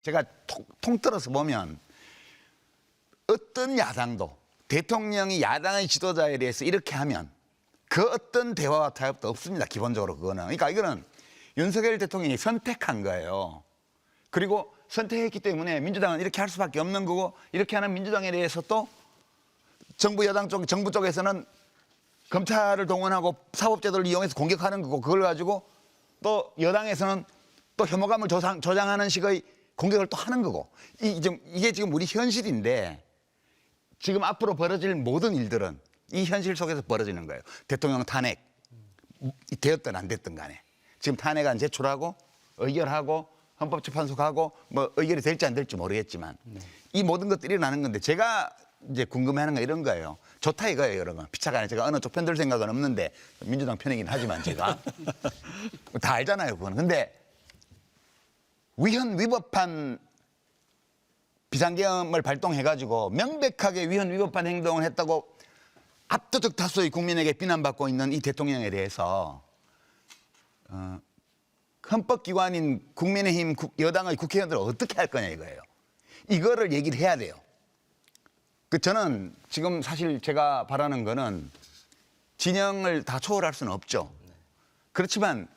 제가 통틀어서 보면 어떤 야당도 대통령이 야당의 지도자에 대해서 이렇게 하면 그 어떤 대화와 타협도 없습니다. 기본적으로 그거는. 그러니까 이거는 윤석열 대통령이 선택한 거예요. 그리고 선택했기 때문에 민주당은 이렇게 할 수밖에 없는 거고, 이렇게 하는 민주당에 대해서 또 정부 여당 쪽, 정부 쪽에서는 검찰을 동원하고 사법제도를 이용해서 공격하는 거고, 그걸 가지고 또 여당에서는 또 혐오감을 조장하는 식의 공격을 또 하는 거고, 이게 지금 우리 현실인데, 지금 앞으로 벌어질 모든 일들은 이 현실 속에서 벌어지는 거예요. 대통령 탄핵 되었든 안 됐든 간에 지금 탄핵안 제출하고 의결하고 헌법재판소하고 뭐 의결이 될지 안 될지 모르겠지만 이 모든 것들이 일어나는 건데, 제가 이제 궁금해하는 건 이런 거예요. 좋다 이거예요, 여러분. 피차간에 제가 어느 쪽 편들 생각은 없는데 민주당 편이긴 하지만 제가 다 알잖아요, 그거는. 근데 위헌 위법한 비상계엄을 발동해가지고 명백하게 위헌 위법한 행동을 했다고 압도적 다수의 국민에게 비난받고 있는 이 대통령에 대해서 헌법기관인 국민의힘 여당의 국회의원들은 어떻게 할 거냐 이거예요. 이거를 얘기를 해야 돼요. 저는 지금 사실 제가 바라는 거는 진영을 다 초월할 수는 없죠. 그렇지만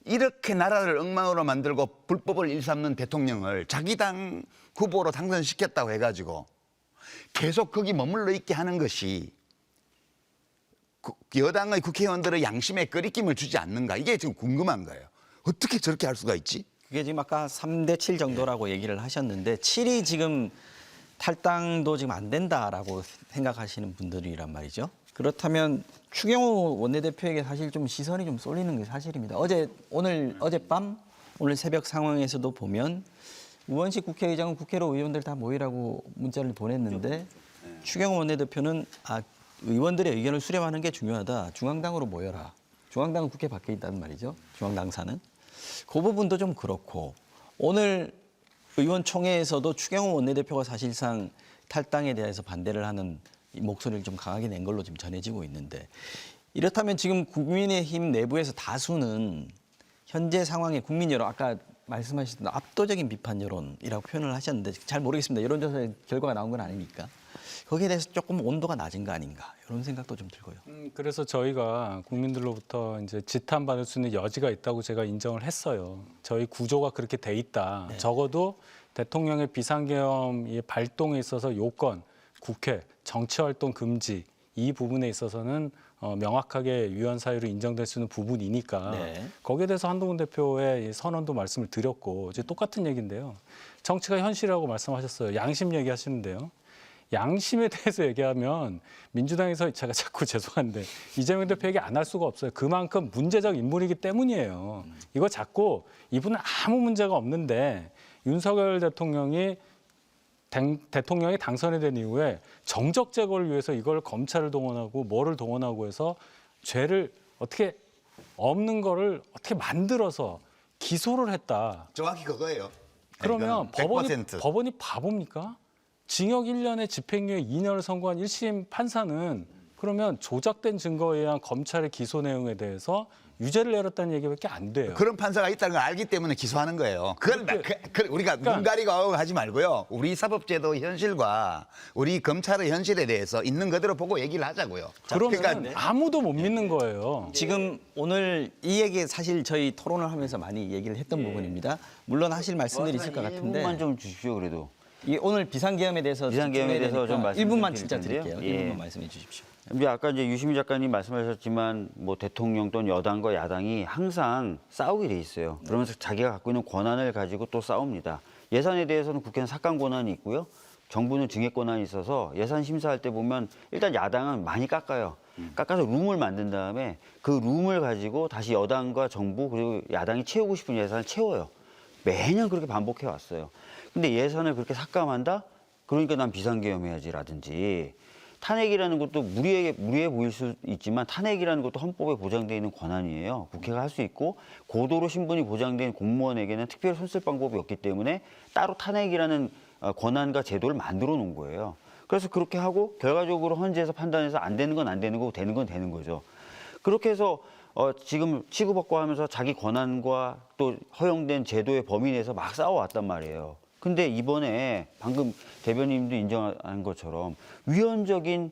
이렇게 나라를 엉망으로 만들고 불법을 일삼는 대통령을 자기 당 후보로 당선시켰다고 해가지고 계속 거기 머물러 있게 하는 것이 여당의 국회의원들의 양심에 끄리낌을 주지 않는가, 이게 지금 궁금한 거예요. 어떻게 저렇게 할 수가 있지? 그게 지금 아까 3대 7 정도라고 얘기를 하셨는데 7이 지금 탈당도 지금 안 된다라고 생각하시는 분들이란 말이죠. 그렇다면 추경호 원내대표에게 사실 좀 시선이 좀 쏠리는 게 사실입니다. 어젯밤 오늘 새벽 상황에서도 보면 우원식 국회의장은 국회로 의원들 다 모이라고 문자를 보냈는데 추경호 원내대표는 의원들의 의견을 수렴하는 게 중요하다. 중앙당으로 모여라. 중앙당은 국회 밖에 있다는 말이죠. 중앙당사는. 그 부분도 좀 그렇고, 오늘 의원총회에서도 추경호 원내대표가 사실상 탈당에 대해서 반대를 하는 목소리를 좀 강하게 낸 걸로 지금 전해지고 있는데, 이렇다면 지금 국민의힘 내부에서 다수는 현재 상황에 국민 여론, 아까 말씀하셨던 압도적인 비판 여론이라고 표현을 하셨는데 잘 모르겠습니다. 여론조사 결과가 나온 건 아니니까. 거기에 대해서 조금 온도가 낮은 거 아닌가, 이런 생각도 좀 들고요. 그래서 저희가 국민들로부터 이제 지탄받을 수 있는 여지가 있다고 제가 인정을 했어요. 저희 구조가 그렇게 돼 있다. 네. 적어도 대통령의 비상계엄 발동에 있어서 요건, 국회, 정치활동 금지 이 부분에 있어서는 명확하게 위헌 사유로 인정될 수 있는 부분이니까 네. 거기에 대해서 한동훈 대표의 선언도 말씀을 드렸고, 이제 똑같은 얘기인데요. 정치가 현실이라고 말씀하셨어요. 양심 얘기하시는데요. 양심에 대해서 얘기하면 민주당에서 제가 자꾸 죄송한데 이재명 대표 얘기 안 할 수가 없어요. 그만큼 문제적 인물이기 때문이에요. 이거 자꾸 이분은 아무 문제가 없는데 윤석열 대통령이 당선이 된 이후에 정적 제거를 위해서 이걸 검찰을 동원하고 뭐를 동원하고 해서 죄를 어떻게 없는 거를 어떻게 만들어서 기소를 했다. 정확히 그거예요. 그러면 100%. 법원이 바보입니까? 징역 1년에 집행유예 2년을 선고한 1심 판사는 그러면 조작된 증거에 의한 검찰의 기소 내용에 대해서 유죄를 내렸다는 얘기밖에 안 돼요. 그런 판사가 있다는 걸 알기 때문에 기소하는 거예요. 그건 우리가 눈 가리고 하지 말고요. 우리 사법제도 현실과 우리 검찰의 현실에 대해서 있는 그대로 보고 얘기를 하자고요. 그러면 그러니까 아무도 못 믿는 거예요. 지금 오늘 이 얘기 사실 저희 토론을 하면서 많이 얘기를 했던 부분입니다. 물론 하실 말씀들이 있을 것 같은데 1분만 좀 주십시오, 그래도. 오늘 비상계엄에 대해서 비상계엄에 대해서 좀 말씀 1분만 드릴 진짜 텐데요. 드릴게요. 예. 1분만 말씀해 주십시오. 이제 아까 이제 유시민 작가님 말씀하셨지만 뭐 대통령 또는 여당과 야당이 항상 싸우게 돼 있어요. 그러면서 자기가 갖고 있는 권한을 가지고 또 싸웁니다. 예산에 대해서는 국회는 삭감 권한이 있고요. 정부는 증액 권한이 있어서 예산 심사할 때 보면 일단 야당은 많이 깎아요. 깎아서 룸을 만든 다음에 그 룸을 가지고 다시 여당과 정부 그리고 야당이 채우고 싶은 예산을 채워요. 매년 그렇게 반복해 왔어요. 근데 예산을 그렇게 삭감한다? 그러니까 난 비상계엄 해야지라든지, 탄핵이라는 것도 무리해 보일 수 있지만 탄핵이라는 것도 헌법에 보장되어 있는 권한이에요. 국회가 할 수 있고 고도로 신분이 보장된 공무원에게는 특별 손쓸 방법이 없기 때문에 따로 탄핵이라는 권한과 제도를 만들어 놓은 거예요. 그래서 그렇게 하고 결과적으로 헌재에서 판단해서 안 되는 건 안 되는 거고 되는 건 되는 거죠. 그렇게 해서 지금 치고받고 하면서 자기 권한과 또 허용된 제도의 범위 내에서 막 싸워왔단 말이에요. 근데 이번에 방금 대변인도 인정한 것처럼 위헌적인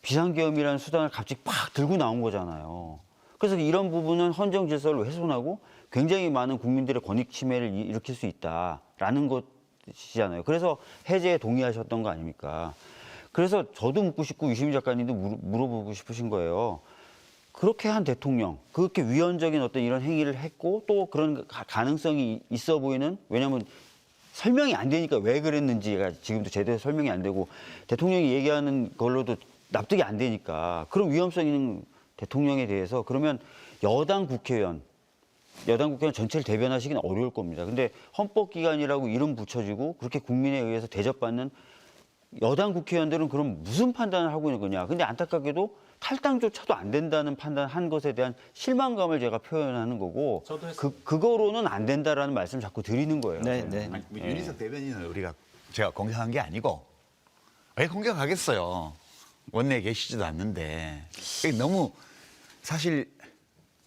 비상계엄이라는 수단을 갑자기 팍 들고 나온 거잖아요. 그래서 이런 부분은 헌정 질서를 훼손하고 굉장히 많은 국민들의 권익 침해를 일으킬 수 있다라는 것이잖아요. 그래서 해제에 동의하셨던 거 아닙니까? 그래서 저도 묻고 싶고 유시민 작가님도 물어보고 싶으신 거예요. 그렇게 한 대통령, 그렇게 위헌적인 어떤 이런 행위를 했고 또 그런 가능성이 있어 보이는, 왜냐하면 설명이 안 되니까 왜 그랬는지가 지금도 제대로 설명이 안 되고 대통령이 얘기하는 걸로도 납득이 안 되니까 그런 위험성 있는 대통령에 대해서 그러면 여당 국회의원 전체를 대변하시기는 어려울 겁니다. 근데 헌법기관이라고 이름 붙여주고 그렇게 국민에 의해서 대접받는 여당 국회의원들은 그럼 무슨 판단을 하고 있는 거냐. 근데 안타깝게도 탈당조차도 안 된다는 판단한 것에 대한 실망감을 제가 표현하는 거고 그거로는 안 된다라는 말씀 자꾸 드리는 거예요. 네, 네. 아니, 윤희석 대변인을 제가 공격한 게 아니고 왜 공격하겠어요. 원내에 계시지도 않는데 사실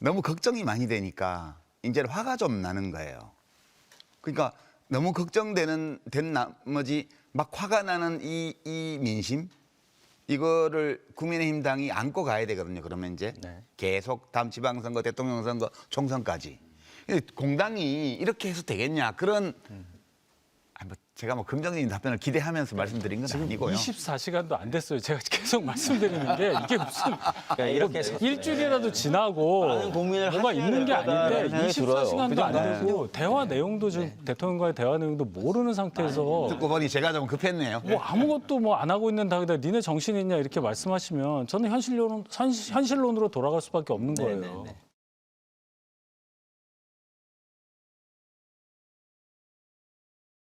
너무 걱정이 많이 되니까 이제 화가 좀 나는 거예요. 그러니까 너무 된 나머지 막 화가 나는 이 민심 이거를 국민의힘 당이 안고 가야 되거든요. 그러면 이제 계속 다음 지방선거, 대통령 선거, 총선까지. 공당이 이렇게 해서 되겠냐 그런 제가 긍정적인 답변을 기대하면서 말씀드린 건 지금 아니고요. 24시간도 안 됐어요. 제가 계속 말씀드리는 게 이게 무슨 그러니까 이렇게 일주일이라도 지나고 많은 고민을 뭐가 하셔야 있는 게 될 거다라는 아닌데 생각이 들어요. 24시간도 안 그죠? 되고 대화 내용도 지금 대통령과의 대화 내용도 모르는 상태에서 듣고 보니 제가 좀 급했네요. 뭐 아무것도 뭐 안 하고 있는 당에다 니네 정신 있냐 이렇게 말씀하시면 저는 현실론으로 돌아갈 수밖에 없는 거예요.